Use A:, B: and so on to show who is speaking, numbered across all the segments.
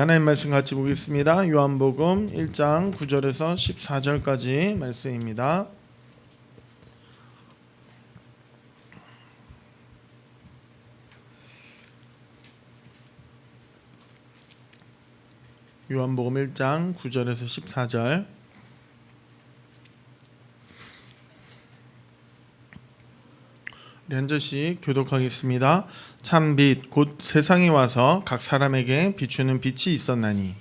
A: 하나님 말씀 같이 보겠습니다. 요한복음 1장 9절에서 14절까지 말씀입니다. 요한복음 1장 9절에서 14절. 우리 한 절씩 교독하겠습니다. 참 빛 곧 세상에 와서 각 사람에게 비추는 빛이 있었나니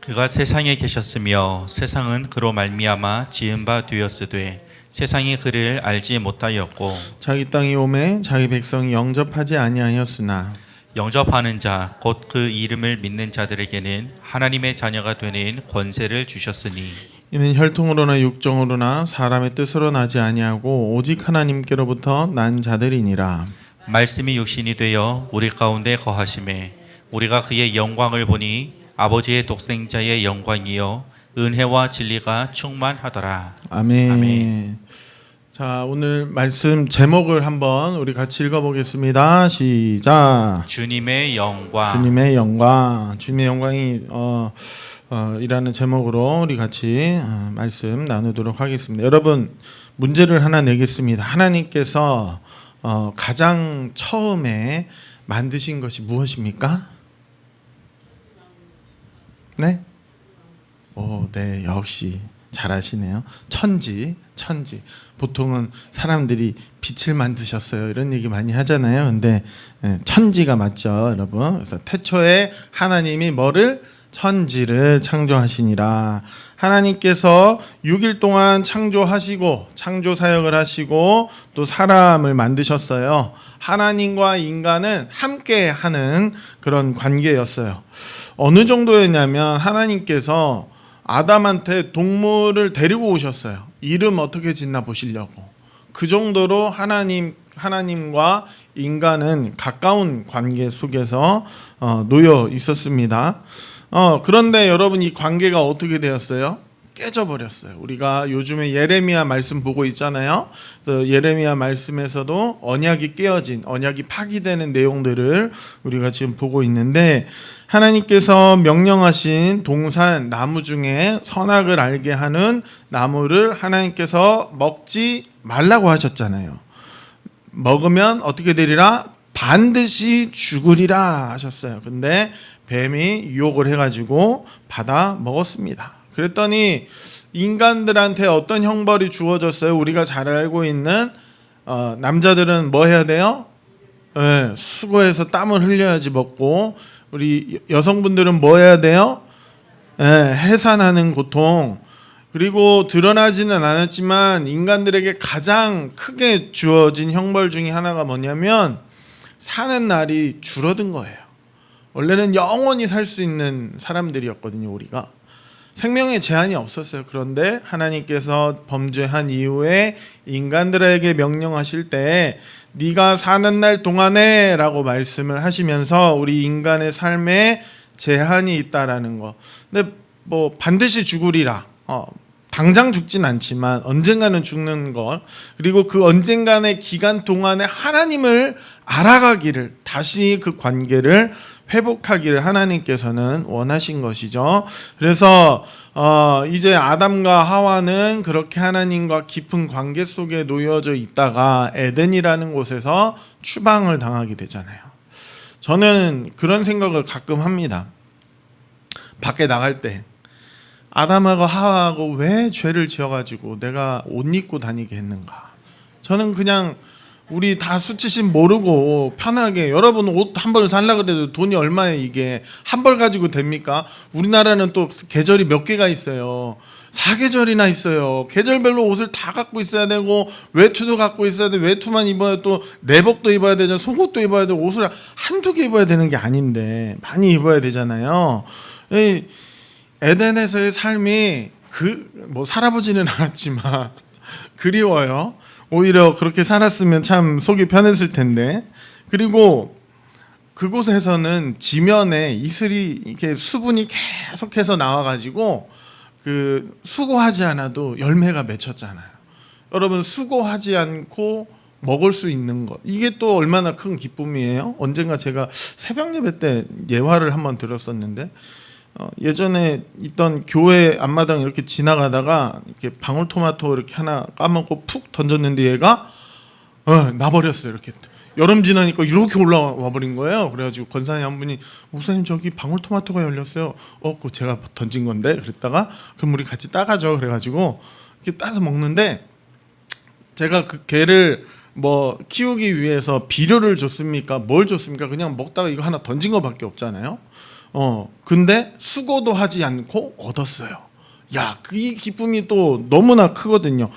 B: 그가 세상에 계셨으며 세상은 그로 말미암아 지은 바 되었으되 세상이 그를 알지 못하였고
A: 자기 땅이 오매 자기 백성이 영접하지 아니하였으나
B: 영접하는 자 곧 그 이름을 믿는 자들에게는 하나님의 자녀가 되는 권세를 주셨으니
A: 이는 혈통으로나 육정으로나 사람의 뜻으로 나지 아니하고 오직 하나님께로부터 난 자들이니라.
B: 말씀이 육신이 되어 우리 가운데 거하심에 우리가 그의 영광을 보니 아버지의 독생자의 영광이요 은혜와 진리가 충만하더라.
A: 아멘.
B: 아멘.
A: 자, 오늘 말씀 제목을 한번 우리 같이 읽어보겠습니다. 시작.
B: 주님의 영광.
A: 주님의 영광. 주님의 영광이 이라는 제목으로 우리 같이 말씀 나누도록 하겠습니다. 여러분, 문제를 하나 내겠습니다. 하나님께서 가장 처음에 만드신 것이 무엇입니까? 네? 네, 역시 잘하시네요. 천지. 보통은 사람들이 빛을 만드셨어요. 이런 얘기 많이 하잖아요. 근데 천지가 맞죠, 여러분. 그래서 태초에 하나님이 뭐를? 천지를 창조하시니라. 하나님께서 6일 동안 창조하시고 창조 사역을 하시고 또 사람을 만드셨어요. 하나님과 인간은 함께 하는 그런 관계였어요. 어느 정도였냐면 하나님께서 아담한테 동물을 데리고 오셨어요. 이름 어떻게 짓나 보시려고. 그 정도로 하나님과 인간은 가까운 관계 속에서 놓여 있었습니다. 그런데 여러분, 이 관계가 어떻게 되었어요? 깨져버렸어요. 우리가 요즘에 예레미야 말씀 보고 있잖아요. 예레미야 말씀에서도 언약이 깨어진, 언약이 파기되는 내용들을 우리가 지금 보고 있는데, 하나님께서 명령하신 동산 나무 중에 선악을 알게 하는 나무를 하나님께서 먹지 말라고 하셨잖아요. 먹으면 어떻게 되리라? 반드시 죽으리라 하셨어요. 근데 뱀이 유혹을 해가지고 받아 먹었습니다. 그랬더니 인간들한테 어떤 형벌이 주어졌어요? 우리가 잘 알고 있는 남자들은 뭐 해야 돼요? 네, 수고해서 땀을 흘려야지 먹고, 우리 여성분들은 뭐 해야 돼요? 네, 해산하는 고통. 그리고 드러나지는 않았지만 인간들에게 가장 크게 주어진 형벌 중에 하나가 뭐냐면 사는 날이 줄어든 거예요. 원래는 영원히 살 수 있는 사람들이었거든요. 우리가 생명에 제한이 없었어요. 그런데 하나님께서 범죄한 이후에 인간들에게 명령하실 때 네가 사는 날 동안에 라고 말씀을 하시면서 우리 인간의 삶에 제한이 있다라는 거. 근데 뭐 반드시 죽으리라, 당장 죽진 않지만 언젠가는 죽는 것, 그리고 그 언젠간의 기간 동안에 하나님을 알아가기를, 다시 그 관계를 회복하기를 하나님께서는 원하신 것이죠. 그래서 이제 아담과 하와는 그렇게 하나님과 깊은 관계 속에 놓여져 있다가 에덴이라는 곳에서 추방을 당하게 되잖아요. 저는 그런 생각을 가끔 합니다. 밖에 나갈 때 아담하고 하와하고 왜 죄를 지어가지고 내가 옷 입고 다니게 했는가. 저는 그냥 우리 다 수치심 모르고 편하게, 여러분 옷 한 벌 살려고 그래도 돈이 얼마예요? 이게 한 벌 가지고 됩니까? 우리나라는 또 계절이 몇 개가 있어요. 4계절이나 있어요. 계절별로 옷을 다 갖고 있어야 되고, 외투도 갖고 있어야 돼. 외투만 입어야 또 내복도 입어야 되잖아요. 속옷도 입어야 되고, 옷을 한두 개 입어야 되는 게 아닌데 많이 입어야 되잖아요. 에덴에서의 삶이 뭐 살아보지는 않았지만 그리워요. 오히려 그렇게 살았으면 참 속이 편했을 텐데. 그리고 그곳에서는 지면에 이슬이 이렇게 수분이 계속해서 나와가지고 그 수고하지 않아도 열매가 맺혔잖아요. 여러분, 수고하지 않고 먹을 수 있는 것, 이게 또 얼마나 큰 기쁨이에요. 언젠가 제가 새벽 예배 때 예화를 한번 들었었는데 예전에 있던 교회 앞마당 이렇게 지나가다가 이렇게 방울토마토 이렇게 하나 까먹고 푹 던졌는데 얘가 나버렸어요. 이렇게 여름 지나니까 이렇게 올라와 버린 거예요. 그래가지고 권사님 한 분이 목사님 저기 방울토마토가 열렸어요. 그거 제가 던진 건데 그랬다가 그럼 우리 같이 따가죠. 그래가지고 이렇게 따서 먹는데 제가 그 개를 뭐 키우기 위해서 비료를 줬습니까? 뭘 줬습니까? 그냥 먹다가 이거 하나 던진 거밖에 없잖아요. 근데 수고도 하지 않고 얻었어요. 야, 이 기쁨이 또 너무나 크거든요.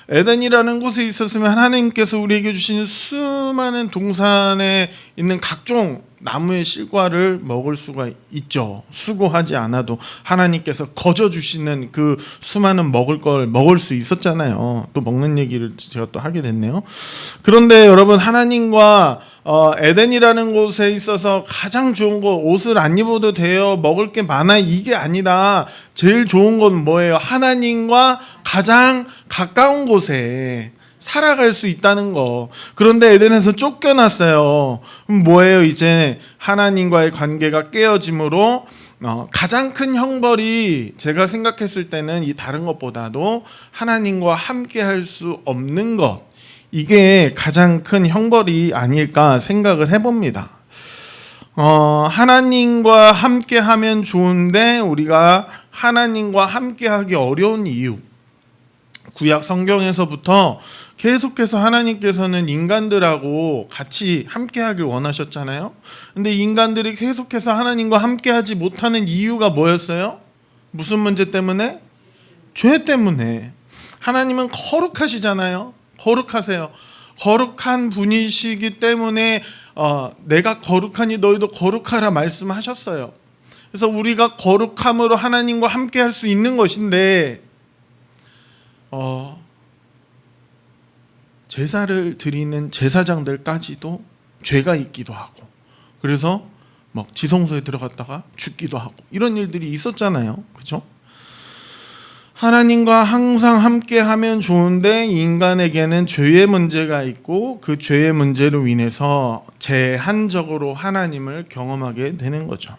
A: 에덴이라는 곳에 있었으면 하나님께서 우리에게 주시는 수많은 동산에 있는 각종 나무의 실과를 먹을 수가 있죠. 수고하지 않아도 하나님께서 거저 주시는 그 수많은 먹을 걸 먹을 수 있었잖아요. 또 먹는 얘기를 제가 또 하게 됐네요. 그런데 여러분 하나님과 에덴이라는 곳에 있어서 가장 좋은 거 옷을 안 입어도 돼요. 먹을 게 많아 이게 아니라 제일 좋은 건 뭐예요? 하나님과 가장 가까운 곳에 살아갈 수 있다는 거. 그런데 에덴에서 쫓겨났어요. 그럼 뭐예요? 이제 하나님과의 관계가 깨어짐으로 가장 큰 형벌이 제가 생각했을 때는 이 다른 것보다도 하나님과 함께 할 수 없는 것, 이게 가장 큰 형벌이 아닐까 생각을 해봅니다. 하나님과 함께 하면 좋은데 우리가 하나님과 함께 하기 어려운 이유, 구약 성경에서부터 계속해서 하나님께서는 인간들하고 같이 함께하길 원하셨잖아요. 근데 인간들이 계속해서 하나님과 함께하지 못하는 이유가 뭐였어요? 무슨 문제 때문에? 죄 때문에. 하나님은 거룩하시잖아요. 거룩하세요. 거룩한 분이시기 때문에 내가 거룩하니 너희도 거룩하라 말씀하셨어요. 그래서 우리가 거룩함으로 하나님과 함께할 수 있는 것인데 제사를 드리는 제사장들까지도 죄가 있기도 하고, 그래서 막 지성소에 들어갔다가 죽기도 하고 이런 일들이 있었잖아요. 그렇죠? 하나님과 항상 함께하면 좋은데 인간에게는 죄의 문제가 있고 그 죄의 문제로 인해서 제한적으로 하나님을 경험하게 되는 거죠.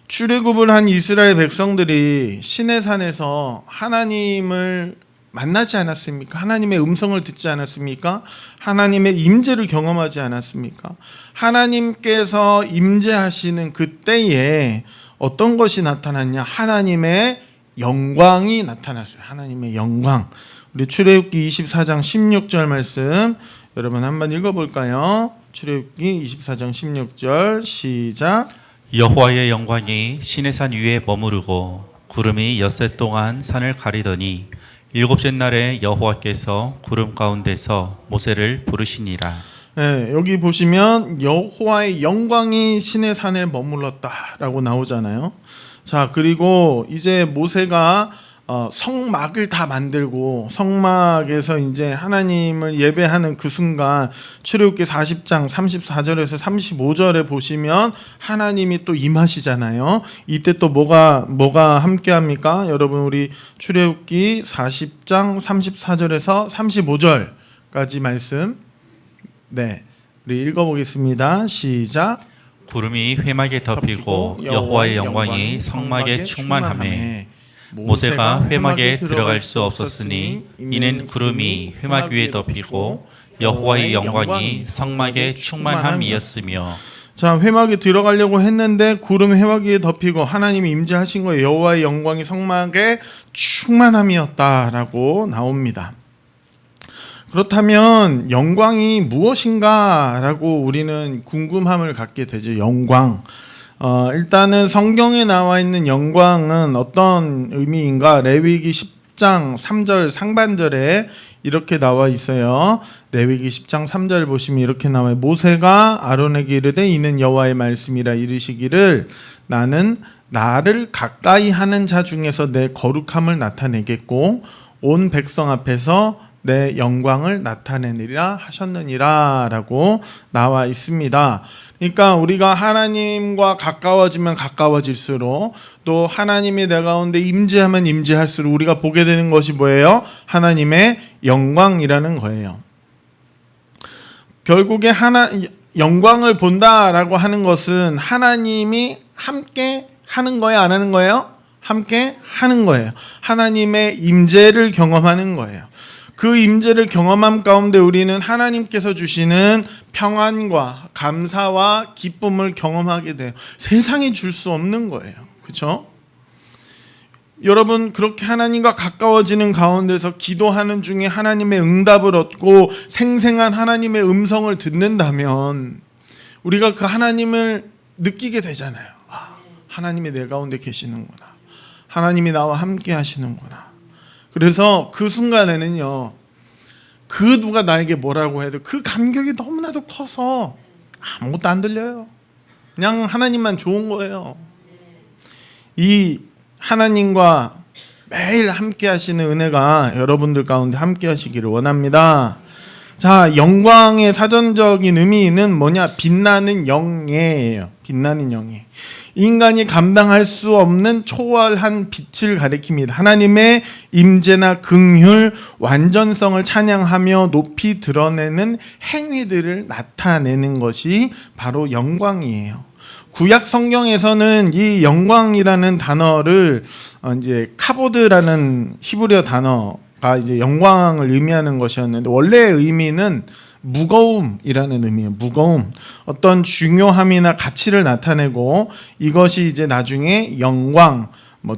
A: 출애굽을 한 이스라엘 백성들이 시내산에서 하나님을 만나지 않았습니까? 하나님의 음성을 듣지 않았습니까? 하나님의 임재를 경험하지 않았습니까? 하나님께서 임재하시는 그때에 어떤 것이 나타났냐? 하나님의 영광이 나타났어요. 하나님의 영광. 우리 출애굽기 24장 16절 말씀 여러분 한번 읽어볼까요? 출애굽기 24장 16절 시작.
B: 여호와의 영광이 시내산 위에 머무르고 구름이 엿새 동안 산을 가리더니 일곱째 날에 여호와께서 구름 가운데서 모세를 부르시니라.
A: 네, 여기 보시면 여호와의 영광이 시내산에 머물렀다라고 나오잖아요. 자, 그리고 이제 모세가 성막을 다 만들고 성막에서 이제 하나님을 예배하는 그 순간 출애굽기 40장 34절에서 35절에 보시면 하나님이 또 임하시잖아요. 이때 또 뭐가 함께 합니까? 여러분 우리 출애굽기 40장 34절에서 35절까지 말씀 우리 읽어보겠습니다. 시작.
B: 구름이 회막에 덮이고 여호와의 영광이 성막에 충만하매 모세가 회막에 들어갈 수 없었으니 이는 구름이 회막 위에 덮이고 여호와의 영광이 성막에 충만함이었으며.
A: 자, 회막에 들어가려고 했는데 구름 회막 위에 덮이고 하나님이 임재하신 거예요. 여호와의 영광이 성막에 충만함이었다라고 나옵니다. 그렇다면 영광이 무엇인가라고 우리는 궁금함을 갖게 되죠. 영광. 일단은 성경에 나와 있는 영광은 어떤 의미인가? 레위기 10장 3절 상반절에 이렇게 나와 있어요. 레위기 10장 3절 보시면 이렇게 나와요. 모세가 아론에게 이르되 이는 여호와의 말씀이라 이르시기를 나는 나를 가까이 하는 자 중에서 내 거룩함을 나타내겠고 온 백성 앞에서 내 영광을 나타내리라 하셨느니라 라고 나와 있습니다. 그러니까 우리가 하나님과 가까워지면 가까워질수록 또 하나님이 내 가운데 임재하면 임재할수록 우리가 보게 되는 것이 뭐예요? 하나님의 영광이라는 거예요. 결국에 영광을 본다라고 하는 것은 하나님이 함께 하는 거예요, 안 하는 거예요? 함께 하는 거예요. 하나님의 임재를 경험하는 거예요. 그 임재를 경험함 가운데 우리는 하나님께서 주시는 평안과 감사와 기쁨을 경험하게 돼요. 세상이 줄 수 없는 거예요. 그렇죠? 여러분, 그렇게 하나님과 가까워지는 가운데서 기도하는 중에 하나님의 응답을 얻고 생생한 하나님의 음성을 듣는다면 우리가 그 하나님을 느끼게 되잖아요. 아, 하나님이 내 가운데 계시는구나. 하나님이 나와 함께 하시는구나. 그래서 그 순간에는요, 그 누가 나에게 뭐라고 해도 그 감격이 너무나도 커서 아무것도 안 들려요. 그냥 하나님만 좋은 거예요. 이 하나님과 매일 함께 하시는 은혜가 여러분들 가운데 함께 하시기를 원합니다. 자, 영광의 사전적인 의미는 뭐냐? 빛나는 영예예요. 빛나는 영예. 인간이 감당할 수 없는 초월한 빛을 가리킵니다. 하나님의 임재나 긍휼, 완전성을 찬양하며 높이 드러내는 행위들을 나타내는 것이 바로 영광이에요. 구약 성경에서는 이 영광이라는 단어를 이제 카보드라는 히브리어 단어가 이제 영광을 의미하는 것이었는데 원래의 의미는 무거움이라는 의미예요. 무거움. 어떤 중요함이나 가치를 나타내고 이것이 이제 나중에 영광,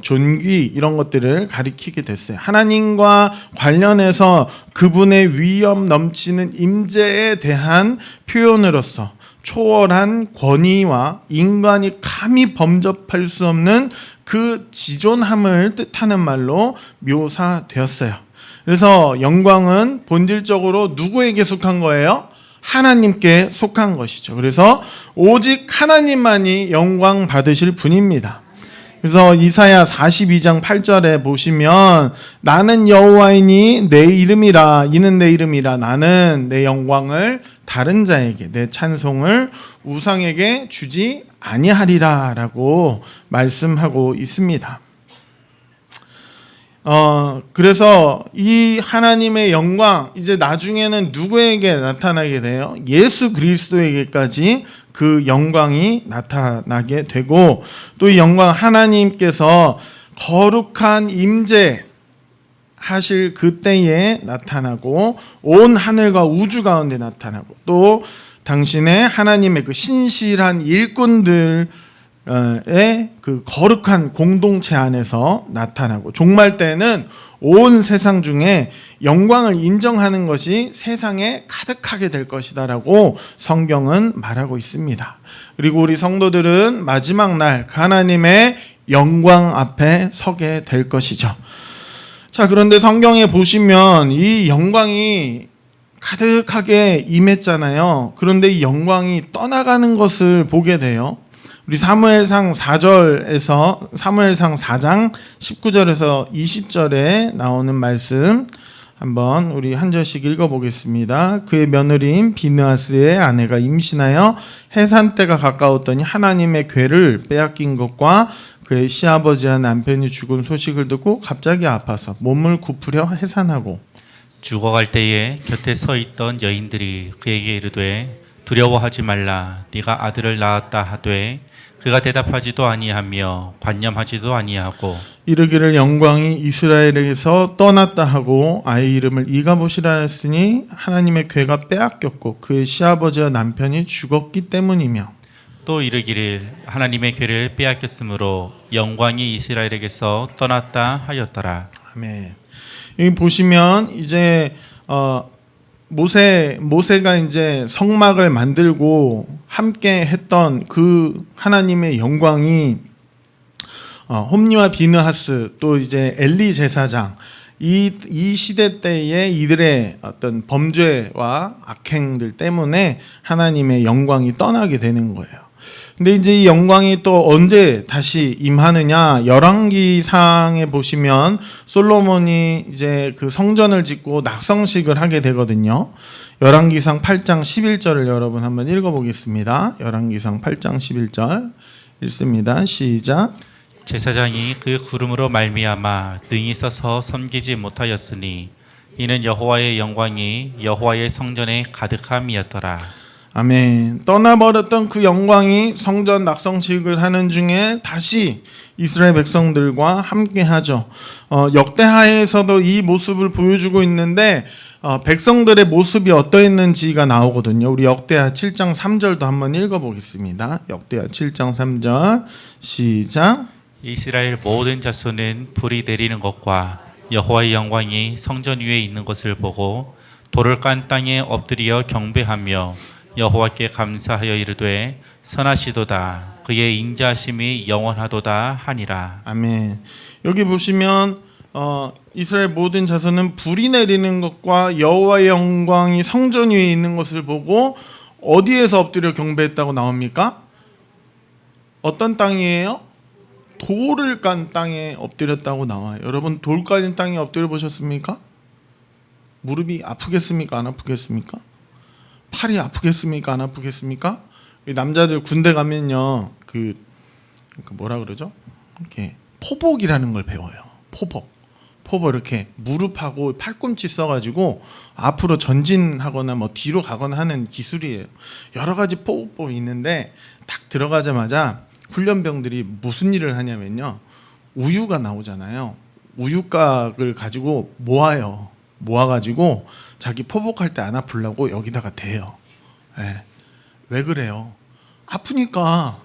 A: 존귀 이런 것들을 가리키게 됐어요. 하나님과 관련해서 그분의 위엄 넘치는 임재에 대한 표현으로서 초월한 권위와 인간이 감히 범접할 수 없는 그 지존함을 뜻하는 말로 묘사되었어요. 그래서 영광은 본질적으로 누구에게 속한 거예요? 하나님께 속한 것이죠. 그래서 오직 하나님만이 영광 받으실 분입니다. 그래서 이사야 42장 8절에 보시면 나는 여호와이니 내 이름이라 이는 내 이름이라 나는 내 영광을 다른 자에게 내 찬송을 우상에게 주지 아니하리라라고 말씀하고 있습니다. 그래서 이 하나님의 영광 이제 나중에는 누구에게 나타나게 돼요? 예수 그리스도에게까지 그 영광이 나타나게 되고 또 이 영광 하나님께서 거룩한 임재 하실 그때에 나타나고 온 하늘과 우주 가운데 나타나고 또 당신의 하나님의 그 신실한 일꾼들 그 거룩한 공동체 안에서 나타나고 종말 때는 온 세상 중에 영광을 인정하는 것이 세상에 가득하게 될 것이다라고 성경은 말하고 있습니다. 그리고 우리 성도들은 마지막 날 하나님의 영광 앞에 서게 될 것이죠. 자, 그런데 성경에 보시면 이 영광이 가득하게 임했잖아요. 그런데 이 영광이 떠나가는 것을 보게 돼요. 우리 사무엘상 4장 19절에서 20절에 나오는 말씀 한번 우리 한 절씩 읽어보겠습니다. 그의 며느리인 비느하스의 아내가 임신하여 해산 때가 가까웠더니 하나님의 궤를 빼앗긴 것과 그의 시아버지와 남편이 죽은 소식을 듣고 갑자기 아파서 몸을 굽으려 해산하고
B: 죽어갈 때에 곁에 서 있던 여인들이 그에게 이르되 두려워하지 말라 네가 아들을 낳았다 하되 그가 대답하지도 아니하며 관념하지도 아니하고
A: 이르기를 영광이 이스라엘에게서 떠났다 하고 아이 이름을 이가봇이라 했으니 하나님의 궤가 빼앗겼고 그의 시아버지와 남편이 죽었기 때문이며
B: 또 이르기를 하나님의 궤를 빼앗겼으므로 영광이 이스라엘에게서 떠났다 하였더라.
A: 아멘. 여기 보시면 이제 모세가 이제 성막을 만들고 함께 했던 그 하나님의 영광이 홈리와 비느하스 또 이제 엘리 제사장 이 시대 때에 이들의 어떤 범죄와 악행들 때문에 하나님의 영광이 떠나게 되는 거예요. 근데 이제 이 영광이 또 언제 다시 임하느냐? 열왕기상에 보시면 솔로몬이 이제 그 성전을 짓고 낙성식을 하게 되거든요. 열왕기상 8장 11절을 여러분 한번 읽어보겠습니다. 열왕기상 8장 11절 읽습니다. 시작.
B: 제사장이 그 구름으로 말미암아 능히 서서 섬기지 못하였으니 이는 여호와의 영광이 여호와의 성전에 가득함이었더라.
A: 아멘. 떠나버렸던 그 영광이 성전 낙성식을 하는 중에 다시 이스라엘 백성들과 함께하죠. 역대하에서도 이 모습을 보여주고 있는데 백성들의 모습이 어떠했는지가 나오거든요. 우리 역대하 7장 3절도 한번 읽어보겠습니다. 역대하 7장 3절 시작.
B: 이스라엘 모든 자손은 불이 내리는 것과 여호와의 영광이 성전 위에 있는 것을 보고 돌을 깐 땅에 엎드려 경배하며 여호와께 감사하여 이르되 선하시도다 그의 인자하심이 영원하도다 하니라.
A: 아멘. 여기 보시면 이스라엘 모든 자손은 불이 내리는 것과 여호와의 영광이 성전 위에 있는 것을 보고 어디에서 엎드려 경배했다고 나옵니까? 어떤 땅이에요? 돌을 깐 땅에 엎드렸다고 나와요. 여러분 돌 깐 땅에 엎드려 보셨습니까? 무릎이 아프겠습니까? 안 아프겠습니까? 팔이 아프겠습니까? 안 아프겠습니까? 남자들 군대 가면요 그 뭐라 그러죠? 이렇게 포복이라는 걸 배워요. 포복 이렇게 무릎하고 팔꿈치 써가지고 앞으로 전진하거나 뭐 뒤로 가거나 하는 기술이에요. 여러 가지 포복법이 있는데 딱 들어가자마자 훈련병들이 무슨 일을 하냐면요, 우유가 나오잖아요. 우유곽을 가지고 모아가지고 자기 포복할 때 안 아프려고 여기다가 대요. 네. 왜 그래요? 아프니까.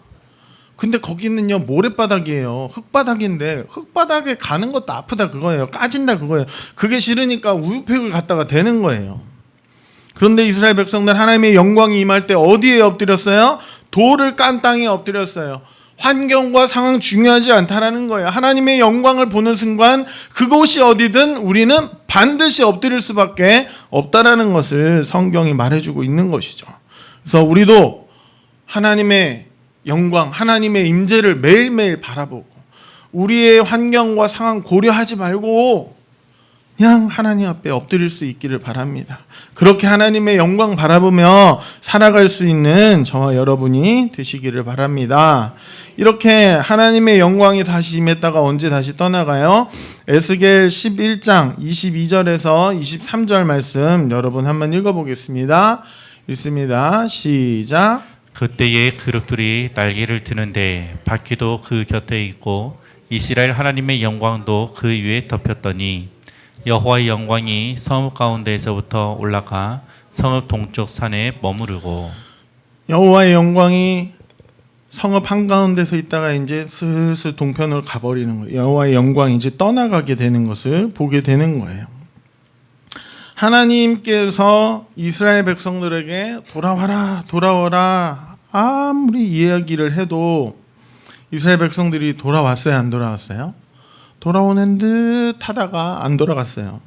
A: 근데 거기는요 모래바닥이에요. 흙바닥인데 흙바닥에 가는 것도 아프다 그거예요. 까진다 그거예요. 그게 싫으니까 우유팩을 갖다가 대는 거예요. 그런데 이스라엘 백성들 하나님의 영광이 임할 때 어디에 엎드렸어요? 돌을 깐 땅에 엎드렸어요. 환경과 상황 중요하지 않다라는 거예요. 하나님의 영광을 보는 순간 그곳이 어디든 우리는 반드시 엎드릴 수밖에 없다라는 것을 성경이 말해주고 있는 것이죠. 그래서 우리도 하나님의 영광, 하나님의 임재를 매일매일 바라보고 우리의 환경과 상황 고려하지 말고 그냥 하나님 앞에 엎드릴 수 있기를 바랍니다. 그렇게 하나님의 영광 바라보며 살아갈 수 있는 저와 여러분이 되시기를 바랍니다. 이렇게 하나님의 영광이 다시 임했다가 언제 다시 떠나가요? 에스겔 11장 22절에서 23절 말씀 여러분 한번 읽어보겠습니다. 읽습니다. 시작.
B: 그때에 그룹들이 날개를 드는데 바퀴도 그 곁에 있고 이스라엘 하나님의 영광도 그 위에 덮였더니 여호와의 영광이 성읍 가운데에서부터 올라가 성읍 동쪽 산에 머무르고.
A: 여호와의 영광이 성읍 한가운데서 있다가 이제 슬슬 동편으로 가버리는 거예요. 여호와의 영광이 이제 떠나가게 되는 것을 보게 되는 거예요. 하나님께서 이스라엘 백성들에게 돌아와라 아무리 이야기를 해도 이스라엘 백성들이 돌아왔어요, 안 돌아왔어요? 돌아오는 듯 하다가 안 돌아갔어요.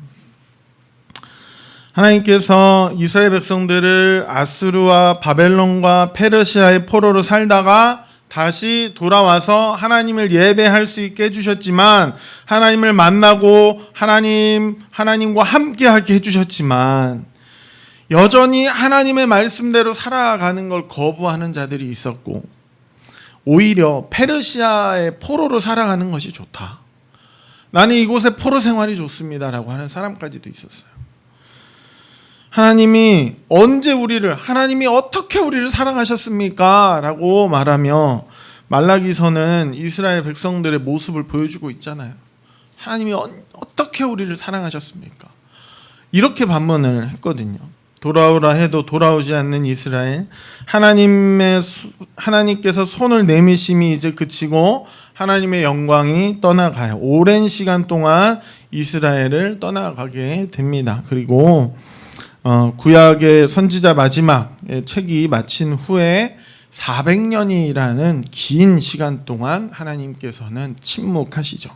A: 하나님께서 이스라엘 백성들을 아수르와 바벨론과 페르시아의 포로로 살다가 다시 돌아와서 하나님을 예배할 수 있게 해주셨지만, 하나님을 만나고 하나님과 함께하게 해주셨지만, 여전히 하나님의 말씀대로 살아가는 걸 거부하는 자들이 있었고, 오히려 페르시아의 포로로 살아가는 것이 좋다, 나는 이곳의 포로 생활이 좋습니다라고 하는 사람까지도 있었어요. 하나님이 하나님이 어떻게 우리를 사랑하셨습니까? 라고 말하며 말라기서는 이스라엘 백성들의 모습을 보여주고 있잖아요. 하나님이 어떻게 우리를 사랑하셨습니까? 이렇게 반문을 했거든요. 돌아오라 해도 돌아오지 않는 이스라엘, 하나님께서 손을 내미심이 이제 그치고 하나님의 영광이 떠나가요. 오랜 시간 동안 이스라엘을 떠나가게 됩니다. 그리고 구약의 선지자 마지막의 책이 마친 후에 400년이라는 긴 시간 동안 하나님께서는 침묵하시죠.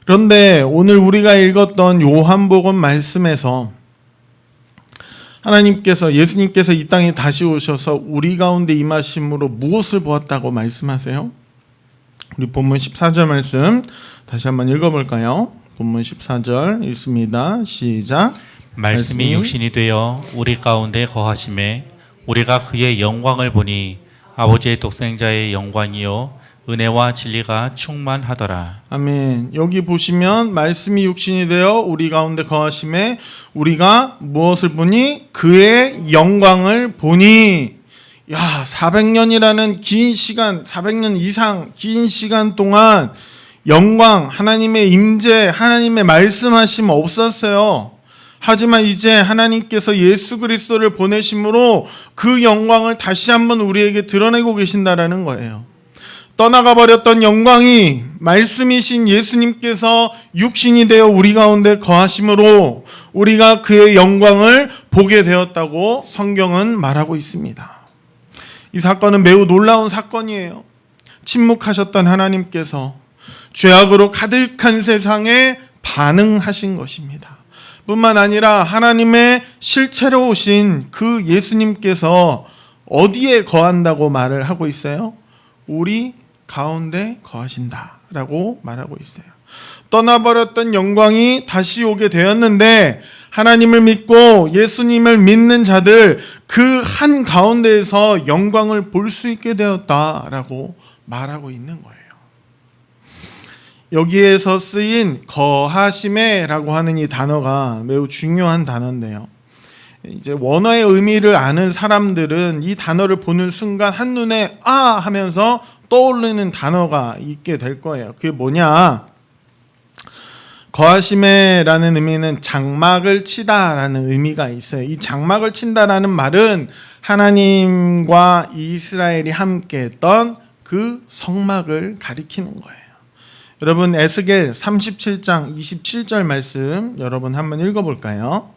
A: 그런데 오늘 우리가 읽었던 요한복음 말씀에서 예수님께서 이 땅에 다시 오셔서 우리 가운데 임하심으로 무엇을 보았다고 말씀하세요? 우리 본문 14절 말씀 다시 한번 읽어볼까요? 본문 14절 읽습니다. 시작.
B: 말씀이 육신이 되어 우리 가운데 거하심에 우리가 그의 영광을 보니 아버지의 독생자의 영광이요 은혜와 진리가 충만하더라.
A: 아멘. 여기 보시면 말씀이 육신이 되어 우리 가운데 거하심에 우리가 무엇을 보니? 그의 영광을 보니. 야, 400년이라는 긴 시간, 400년 이상 긴 시간 동안 영광, 하나님의 임재, 하나님의 말씀하심 없었어요. 하지만 이제 하나님께서 예수 그리스도를 보내심으로 그 영광을 다시 한번 우리에게 드러내고 계신다라는 거예요. 떠나가 버렸던 영광이 말씀이신 예수님께서 육신이 되어 우리 가운데 거하심으로 우리가 그의 영광을 보게 되었다고 성경은 말하고 있습니다. 이 사건은 매우 놀라운 사건이에요. 침묵하셨던 하나님께서 죄악으로 가득한 세상에 반응하신 것입니다. 뿐만 아니라 하나님의 실체로 오신 그 예수님께서 어디에 거한다고 말을 하고 있어요? 우리 가운데 거하신다라고 말하고 있어요. 떠나버렸던 영광이 다시 오게 되었는데 하나님을 믿고 예수님을 믿는 자들 그 한 가운데에서 영광을 볼 수 있게 되었다라고 말하고 있는 거예요. 여기에서 쓰인 거하심에라고 하는 이 단어가 매우 중요한 단어인데요. 이제 원어의 의미를 아는 사람들은 이 단어를 보는 순간 한눈에 아 하면서 떠오르는 단어가 있게 될 거예요. 그게 뭐냐? 거하심에라는 의미는 장막을 치다라는 의미가 있어요. 이 장막을 친다라는 말은 하나님과 이스라엘이 함께 했던 그 성막을 가리키는 거예요. 여러분 에스겔 37장 27절 말씀 여러분 한번 읽어볼까요?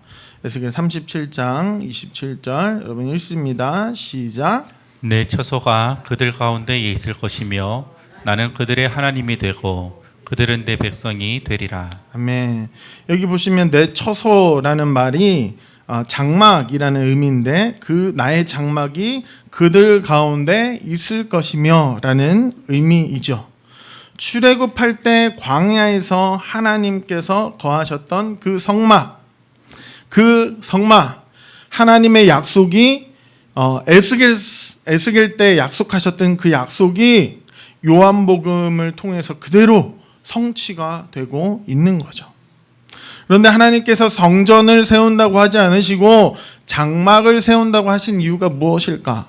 A: 에스겔 37장 27절 여러분 읽습니다. 시작.
B: 내 처소가 그들 가운데 있을 것이며 나는 그들의 하나님이 되고 그들은 내 백성이 되리라.
A: 아멘. 여기 보시면 내 처소라는 말이 장막이라는 의미인데 그 나의 장막이 그들 가운데 있을 것이며 라는 의미이죠. 출애굽할 때 광야에서 하나님께서 거하셨던 그 성막 하나님의 약속이 에스겔 때 약속하셨던 그 약속이 요한복음을 통해서 그대로 성취가 되고 있는 거죠. 그런데 하나님께서 성전을 세운다고 하지 않으시고 장막을 세운다고 하신 이유가 무엇일까?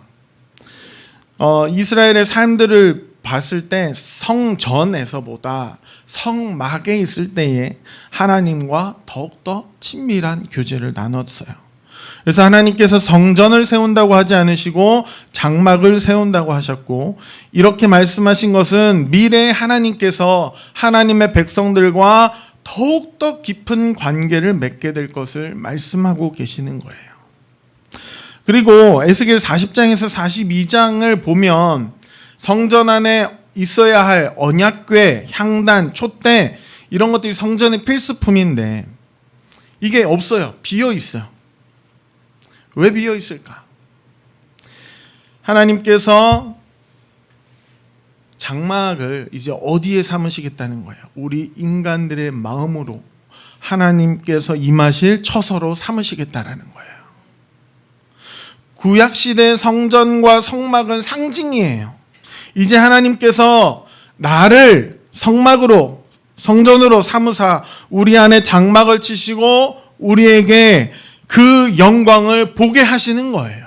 A: 이스라엘의 삶들을 봤을 때 성전에서보다 성막에 있을 때에 하나님과 더욱더 친밀한 교제를 나눴어요. 그래서 하나님께서 성전을 세운다고 하지 않으시고 장막을 세운다고 하셨고, 이렇게 말씀하신 것은 미래에 하나님께서 하나님의 백성들과 더욱더 깊은 관계를 맺게 될 것을 말씀하고 계시는 거예요. 그리고 에스겔 40장에서 42장을 보면 성전 안에 있어야 할 언약궤, 향단, 촛대 이런 것들이 성전의 필수품인데 이게 없어요. 비어 있어요. 왜 비어 있을까? 하나님께서 장막을 이제 어디에 삼으시겠다는 거예요? 우리 인간들의 마음으로 하나님께서 임하실 처소로 삼으시겠다라는 거예요. 구약시대 성전과 성막은 상징이에요. 이제 하나님께서 나를 성막으로, 성전으로 삼으사 우리 안에 장막을 치시고 우리에게 그 영광을 보게 하시는 거예요.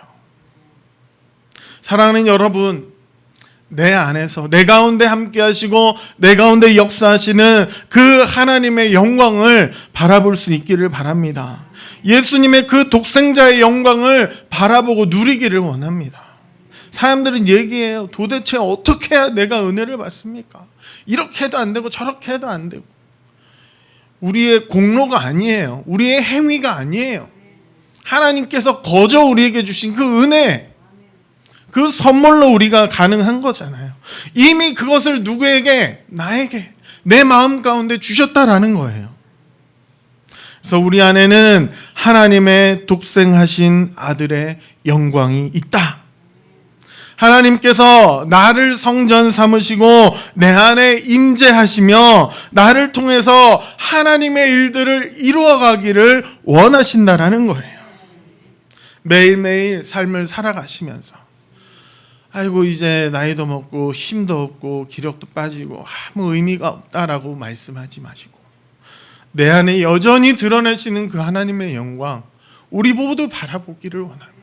A: 사랑하는 여러분, 내 안에서 내 가운데 함께 하시고 내 가운데 역사하시는 그 하나님의 영광을 바라볼 수 있기를 바랍니다. 예수님의 그 독생자의 영광을 바라보고 누리기를 원합니다. 사람들은 얘기해요. 도대체 어떻게 해야 내가 은혜를 받습니까? 이렇게 해도 안 되고 저렇게 해도 안 되고. 우리의 공로가 아니에요. 우리의 행위가 아니에요. 하나님께서 거저 우리에게 주신 그 은혜, 그 선물로 우리가 가능한 거잖아요. 이미 그것을 누구에게? 나에게, 내 마음 가운데 주셨다라는 거예요. 그래서 우리 안에는 하나님의 독생하신 아들의 영광이 있다. 하나님께서 나를 성전 삼으시고 내 안에 임재하시며 나를 통해서 하나님의 일들을 이루어가기를 원하신다라는 거예요. 매일매일 삶을 살아가시면서 아이고 이제 나이도 먹고 힘도 없고 기력도 빠지고 아무 의미가 없다라고 말씀하지 마시고 내 안에 여전히 드러내시는 그 하나님의 영광 우리 모두 바라보기를 원합니다.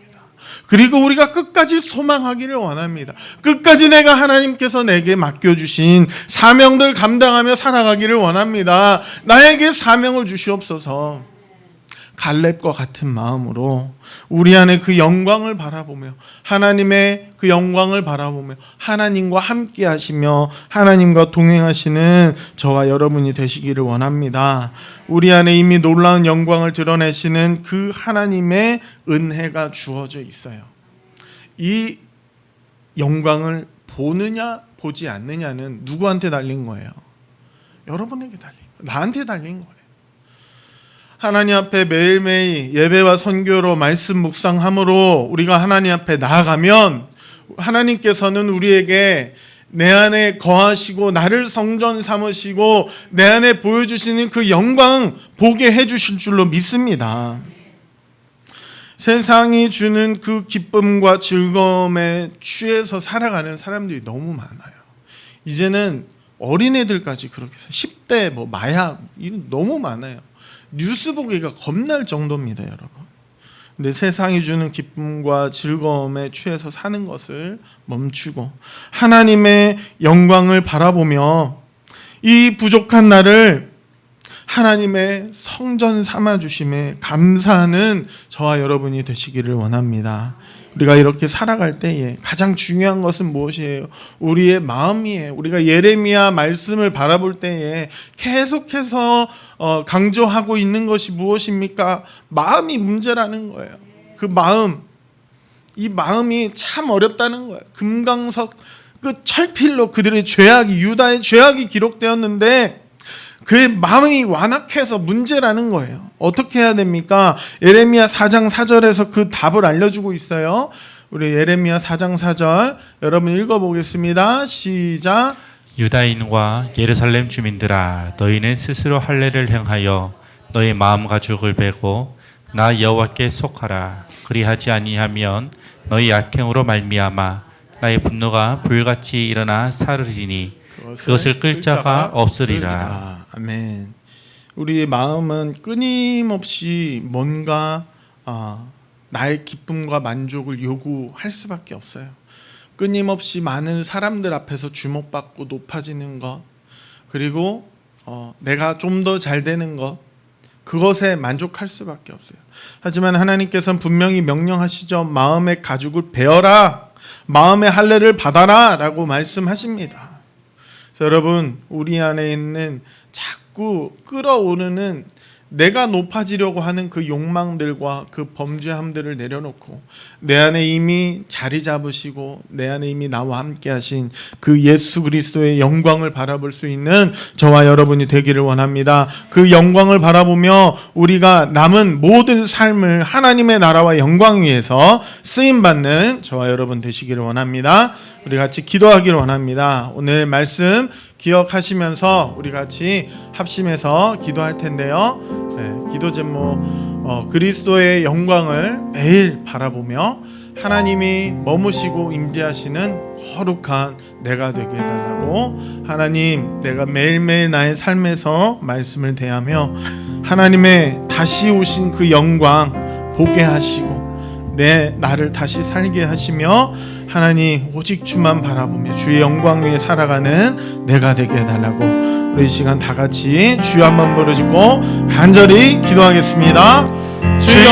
A: 그리고 우리가 끝까지 소망하기를 원합니다. 끝까지 내가 하나님께서 내게 맡겨주신 사명들 감당하며 살아가기를 원합니다. 나에게 사명을 주시옵소서. 갈렙과 같은 마음으로 우리 안에 그 영광을 바라보며 하나님의 그 영광을 바라보며 하나님과 함께 하시며 하나님과 동행하시는 저와 여러분이 되시기를 원합니다. 우리 안에 이미 놀라운 영광을 드러내시는 그 하나님의 은혜가 주어져 있어요. 이 영광을 보느냐 보지 않느냐는 누구한테 달린 거예요? 여러분에게 달린 거예요. 나한테 달린 거예요. 하나님 앞에 매일매일 예배와 선교로 말씀 묵상함으로 우리가 하나님 앞에 나아가면 하나님께서는 우리에게 내 안에 거하시고 나를 성전 삼으시고 내 안에 보여주시는 그 영광 보게 해주실 줄로 믿습니다. 세상이 주는 그 기쁨과 즐거움에 취해서 살아가는 사람들이 너무 많아요. 이제는 어린애들까지 그렇게 10대 마약 너무 많아요. 뉴스 보기가 겁날 정도입니다, 여러분. 근데 세상이 주는 기쁨과 즐거움에 취해서 사는 것을 멈추고 하나님의 영광을 바라보며 이 부족한 나를 하나님의 성전 삼아 주심에 감사하는 저와 여러분이 되시기를 원합니다. 우리가 이렇게 살아갈 때에 가장 중요한 것은 무엇이에요? 우리의 마음이에요. 우리가 예레미야 말씀을 바라볼 때에 계속해서 강조하고 있는 것이 무엇입니까? 마음이 문제라는 거예요. 그 마음, 이 마음이 참 어렵다는 거예요. 금강석 그 철필로 그들의 죄악이 유다의 죄악이 기록되었는데 그의 마음이 완악해서 문제라는 거예요. 어떻게 해야 됩니까? 예레미야 4장 4절에서 그 답을 알려주고 있어요. 우리 예레미야 4장 4절 여러분 읽어보겠습니다. 시작.
B: 유다인과 예루살렘 주민들아, 너희는 스스로 할례를 행하여 너희 마음 가죽을 베고 나 여호와께 속하라. 그리하지 아니하면 너희 악행으로 말미암아 나의 분노가 불같이 일어나 사르리니 그것을 끌 자가 없으리라.
A: 아멘. 우리의 마음은 끊임없이 뭔가 나의 기쁨과 만족을 요구할 수밖에 없어요. 끊임없이 많은 사람들 앞에서 주목받고 높아지는 것, 그리고 내가 좀 더 잘 되는 것, 그것에 만족할 수밖에 없어요. 하지만 하나님께서는 분명히 명령하시죠. 마음의 가죽을 베어라, 마음의 할례를 받아라 라고 말씀하십니다. 여러분, 우리 안에 있는 자꾸 끌어오르는 내가 높아지려고 하는 그 욕망들과 그 범죄함들을 내려놓고 내 안에 이미 자리 잡으시고 내 안에 이미 나와 함께 하신 그 예수 그리스도의 영광을 바라볼 수 있는 저와 여러분이 되기를 원합니다. 그 영광을 바라보며 우리가 남은 모든 삶을 하나님의 나라와 영광 위해서 쓰임받는 저와 여러분 되시기를 원합니다. 우리 같이 기도하기를 원합니다. 오늘 말씀 기억하시면서 우리 같이 합심해서 기도할 텐데요. 기도 제목 그리스도의 영광을 매일 바라보며 하나님이 머무시고 임재하시는 거룩한 내가 되게 해달라고. 하나님, 내가 매일매일 나의 삶에서 말씀을 대하며 하나님의 다시 오신 그 영광 보게 하시고 나를 다시 살게 하시며 하나님 오직 주만 바라보며 주의 영광 위에 살아가는 내가 되게 해달라고. 우리 이 시간 다 같이 주여 한번 부르짖고 간절히 기도하겠습니다. 주여,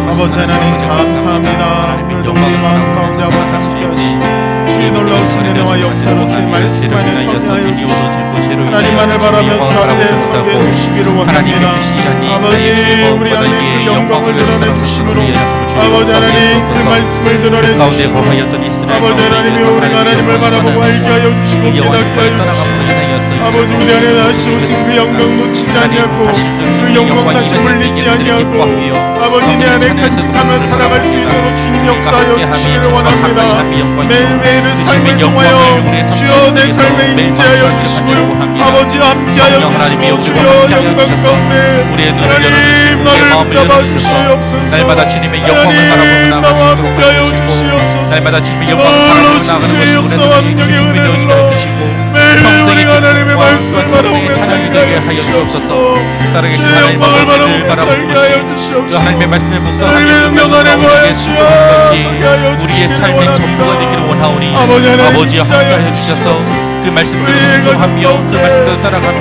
A: 아버지 하나님 감사합니다. 오늘도 우리 마음 가운데 아버지 함께 하시고 주의 놀라우신 은혜와 역사로 주의 말씀 안에 서게 주시고 하나님만을 바라며 주 앞에 서게 주시기를 원합니다. 아버지, 우리 안에 그 영광을 드러내 주심으로 아버지 하나님 그 말씀을 드러내 주시고 아버지 하나님이 우리가 하나님을 바라보고 알게 하여 주시고 깨닫게 하여 주시고 아버지 우리 안에 다시 오신 그 영광 놓치지 아니하고 그 영광 다시 물리지 아니하고 아버지 내 안에 간직하며 살아갈 수 있도록 주님 역사하여 주시기를 원합니다. 매일매일의 삶을 통하여 주여 내 삶에 임재하여 주시고요 아버지 함께하여 주시고 주여 영광 가운데 하나님 나를 붙잡아 주시옵소서.
B: 날마다 주님의 영광을 바라보며
A: 나와
B: 나가시도록
A: 함께하여
B: 해주시고
A: 주시옵소서.
B: 날마다 주님의 영광을 바라보며 나아가는 것이고 그래서 우리의 기쁨이 되어지게 하여 주시고 평생의 기쁨과 평생의 찬양이 되게 하여 주옵소서. 살아계신 하나님 아버지를 바라보는 것이 그 하나님의 말씀에 묵상하며 그 말씀과 우리에게 순종하는 것이 우리의 삶의 전부가 되기를 원하오니 아버지여 함께하여 주셔서 그 말씀대로 순종하며 그 말씀대로 따라가며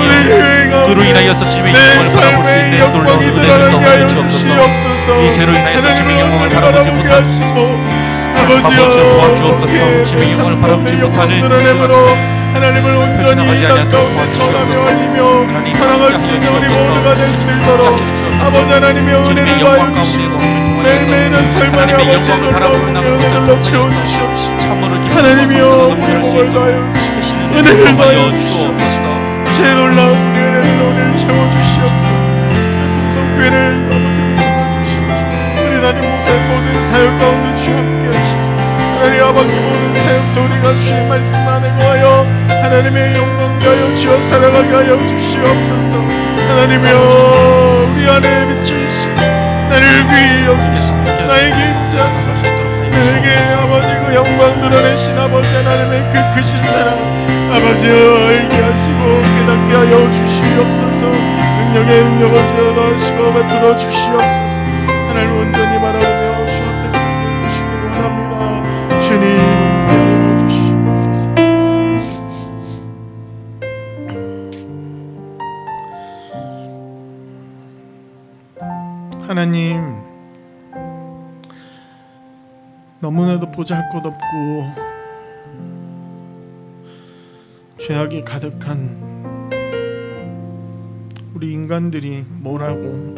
B: 그로 인하여서 주님의 영광을 바라볼 수 있는 놀라운 은혜를 더하여 주옵소서. 이 죄로 인하여서 주님의 영광을 바라보지 못하는 아버지여 도와주옵소서. 주님의 영광을 바라보지 못하는
C: 하나님을 온전히 이 땅 가운데 전하며 알리며 사랑할 수 있는 우리 모두가 될 수 있도록 아버지 하나님의 은혜를 더하여 주시고 매일매일의 삶 안에 아버지의 놀라운 은혜를 채워주시옵시고 하나님이여 우리 몸을 더하여 주시옵시고 은혜를 더하여 주시옵소서. 제 놀라운 은혜를 오늘 채워주시옵소서. 금성교회를 아버지 채워주시옵시고 우리 담임 목사님 모든 사역 가운데 주 함께 하시고 하나님 아버지 모든 사역도 우리가 주의 말씀 안에 거하여 하나님의 영광 위하여 주어 살아가게 하여 주시옵소서. 하나님이여 우리 안에 비추시고 나를 귀히 여기시고 나에게 임재하소서. 나에게 아버지 그 영광 드러내신 아버지 하나님의 그 크신 사랑 아버지여 알게 하시고 깨닫게 하여 주시옵소서. 능력에 능력을 주어 넣으시고 베풀어 주시옵소서. 하나님을 온전히 바라보며 주 앞에 서게 주시길 원합니다. 주님 함께하여 주시옵소서. 하나님 너무나도 보잘것없고 죄악이 가득한 우리 인간들이 뭐라고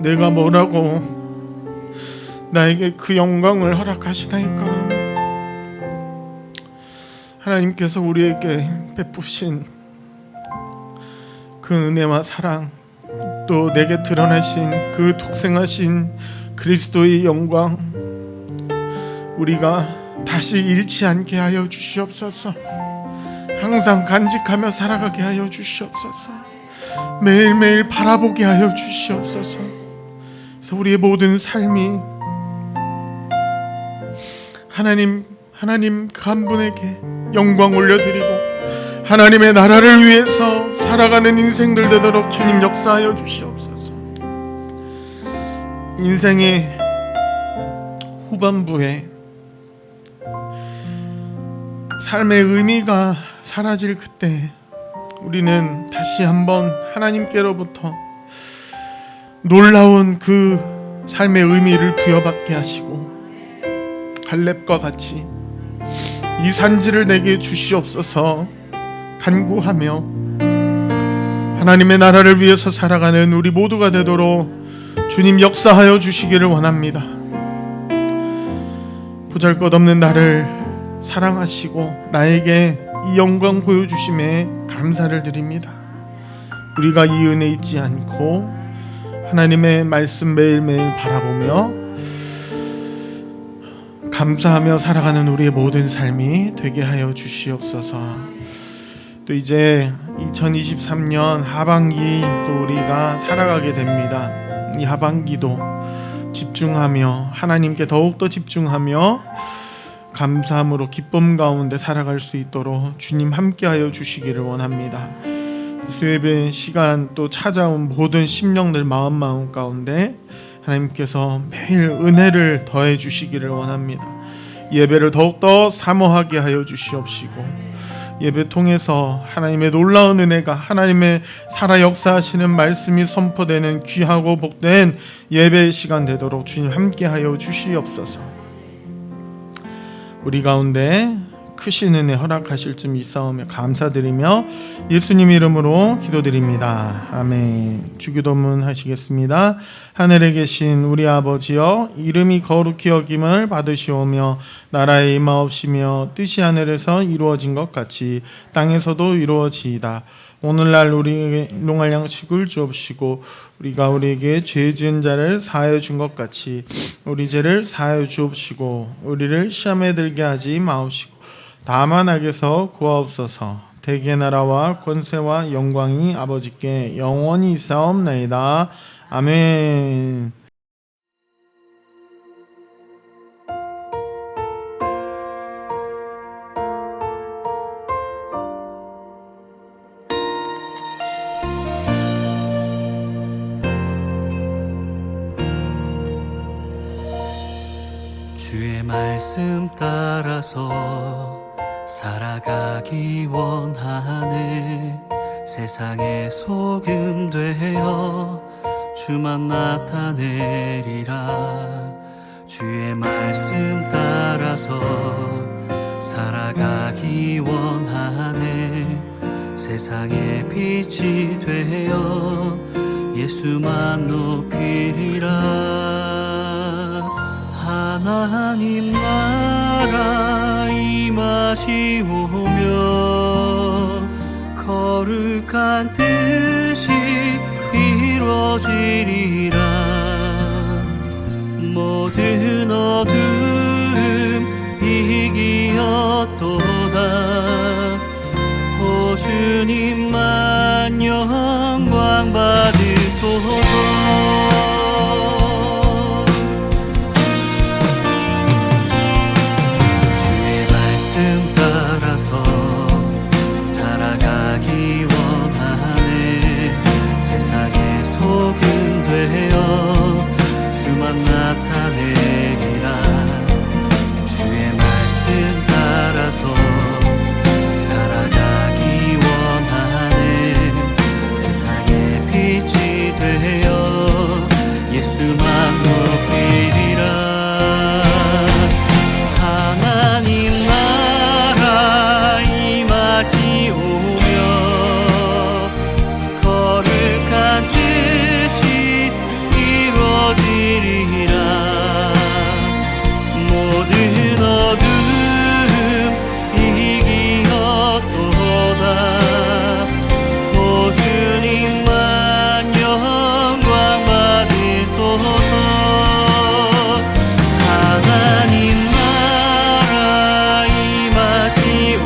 C: 내가 뭐라고 나에게 그 영광을 허락하시나이까. 하나님께서 우리에게 베푸신 그 은혜와 사랑 또 내게 드러내신 그 독생하신 그리스도의 영광 우리가 다시 잃지 않게 하여 주시옵소서. 항상 간직하며 살아가게 하여 주시옵소서. 매일매일 바라보게 하여 주시옵소서. 그래서 우리의 모든 삶이 하나님 그 한 분에게 영광 올려드리고 하나님의 나라를 위해서 살아가는 인생들 되도록 주님 역사하여 주시옵소서. 인생의 후반부에 삶의 의미가 사라질 그때 우리는 다시 한번 하나님께로부터 놀라운 그 삶의 의미를 부여받게 하시고 갈렙과 같이 이 산지를 내게 주시옵소서 간구하며 하나님의 나라를 위해서 살아가는 우리 모두가 되도록 주님 역사하여 주시기를 원합니다. 보잘것없는 나를 사랑하시고 나에게 이 영광 보여주심에 감사를 드립니다. 우리가 이 은혜 잊지 않고 하나님의 말씀 매일매일 바라보며 감사하며 살아가는 우리의 모든 삶이 되게 하여 주시옵소서. 또 이제 2023년 하반기 또 우리가 살아가게 됩니다. 이 하반기도 집중하며 하나님께 더욱더 집중하며 감사함으로 기쁨 가운데 살아갈 수 있도록 주님 함께하여 주시기를 원합니다. 수요예배 시간 또 찾아온 모든 심령들 마음 가운데 하나님께서 매일 은혜를 더해 주시기를 원합니다. 예배를 더욱더 사모하게 하여 주시옵시고 예배 통해서 하나님의 놀라운 은혜가 하나님의 살아 역사하시는 말씀이 선포되는 귀하고 복된 예배 시간 되도록 주님 함께하여 주시옵소서. 우리 가운데 크신 은혜 허락하실 줄 믿사오며 감사드리며 예수님 이름으로 기도드립니다. 아멘. 주기도문 하시겠습니다. 하늘에 계신 우리 아버지여 이름이 거룩히 여김을 받으시오며 나라에 임하옵시며 뜻이 하늘에서 이루어진 것 같이 땅에서도 이루어지이다. 오늘날 우리에게 일용할 양식을 주옵시고 우리가 우리에게 죄 지은 자를 사하여 준 것 같이 우리 죄를 사하여 주옵시고 우리를 시험에 들게 하지 마옵시고 다만 악에서 구하옵소서. 대개 나라와 권세와 영광이 아버지께 영원히 있사옵나이다. 아멘.
D: 말씀 따라서 살아가기 원하네. 세상의 소금 되어 주만 나타내리라. 주의 말씀 따라서 살아가기 원하네. 세상의 빛이 되어 예수만 높이리라. 하나님 나라 임하시오며 거룩한 뜻이 이루어지리라. 모든 어둠 이기었도다. 오 주님만 영광 받으소서. 살아가기 원하네. 세상의 소금 되어 주만 나타내리라. 주의 말씀 따라서 살아가기 원하네. 세상의 빛이 되어 예수만 높이리라. 하나님 나라 임하시오며 거룩한 뜻이 이루어지리라. 모든 어둠 이기었도다. 오 주님만 영광 받으소서. 하나님 나라 임하시오며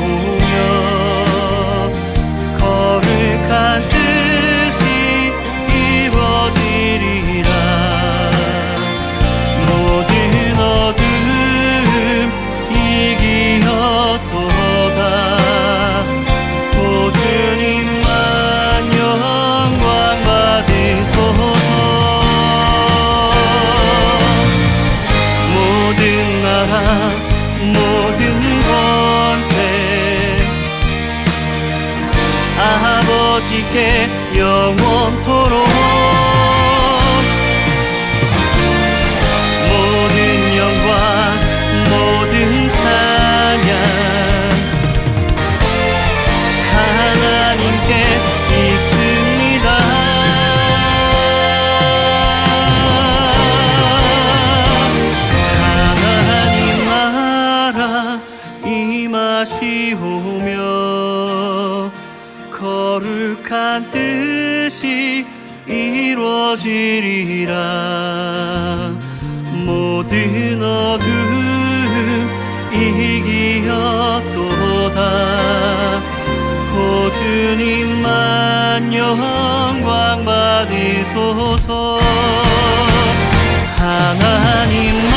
D: 거룩한 뜻이 이루어지리라. 모든 어둠 이기었도다. 오 주님만 영광 받으소서. 모든 나라 모든 권세 아버지께 영원토록 모든 영광 모든 찬양 하나님께 있습니다. 하나님 나라 임하시오며 거룩한 뜻이 이루어지리라. 모든 어둠 이기었도다. 오 주님만 영광 받으소서. 하나님